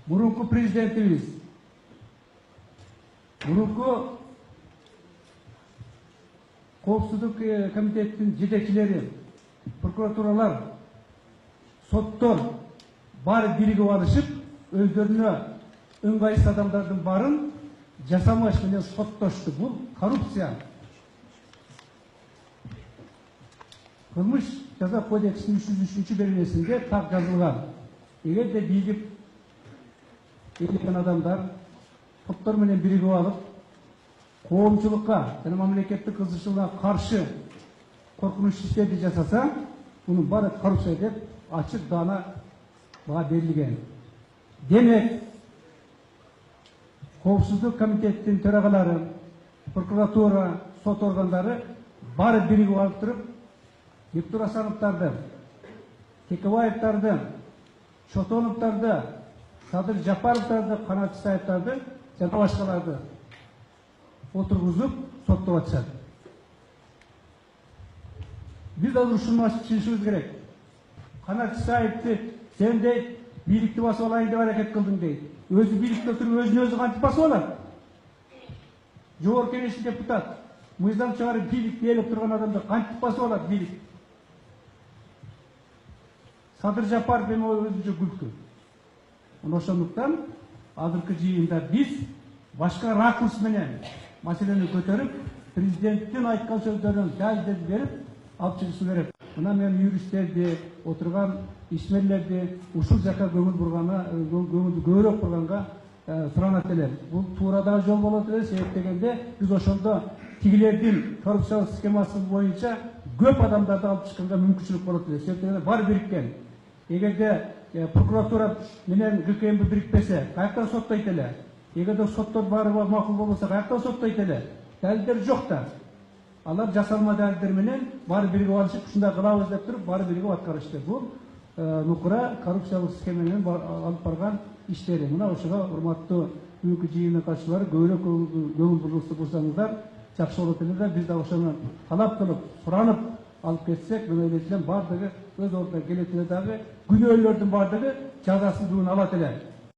Murunku prezidentimiz, murunku Коопсуздук комитеттин жетекчилери, прокуратуралар, соттор баары биригип алышып, өздөрүнө ыңгайсыз адамдардын баарын жасамаш менен соттошту. Бул коррупция. Кылмыш жаза кодексинин 303 беренесинде так жазылган. Эгерде бийлик элген адамдар топтор менен биригип алып, коомчулукка жана мамлекеттик кызыкчылыкка каршы коркунуч иштерди жасаса, мунун баары коррупция деп ачык даана баа берилген. Демек, Коопсуздук комитеттин төрагалары, прокуратура, сот органдары баары биригип алып туруп, Бектур Асановдарды, Текебаевдарды, Чотоновдарды, Садыр Жапаровдарды, Канат Исаевдарды жана башкаларды отургузуп соттоп атышат. Биз азыр ушуну түшүнүшүбүз керек. Канат Исаевди сен дейт, бийликти басып алайын деп аракет кылдың дейт. Өзү бийликте туруп өзүн өзү кантип басып алат? Жогорку Кеңештин депутат, мыйзам чыгарып бийликти ээлеп турган адамды кантип басып алат бийлик? Садыр Жапаров эми өзүнчө күлкү. Ошондуктан азыркы жыйында биз башка ракурс менен маселени көтөрүп, президенттин айткан сөздөрүн далилдеп берип, алып чыгышы керек. Мына мен юристтерди, отурган ишмерлерди ушул жака көңүл бургана, көңүлдү көбүрөөк бурганга суранат элем. Бул туура дагы жол болот эле, себеп дегенде биз ошондо тигилердин коррупциялык схемасы боюнча көп адамдарды алып чыкканга мүмкүнчүлүк болот эле. Себеп дегенде баары бириккен. Эгерде прокуратура менен ГКМБ бирикпесе, каяктан соттойт эле? Эгерде соттор баары макул болбосо, каяктан соттойт эле? Далилдер жок да. Алар жасалма далилдер менен баары биригип алышып, ушундай кылабыз деп туруп, баары биригип аткарышты. Бул нукура коррупциялык схема менен алып барган иштери. Мына ошого урматтуу бүгүнкү жыйындын катчылары көбүрөөк көңүл бурсаңыздар жакшы болот эле да, биз да ошону талап кылып, суранып алып кетсек, мен ойлойм баардыгы өз ордуна келет эле дагы, күнөөлөрдүн баардыгы жазасын бүгүн алат эле.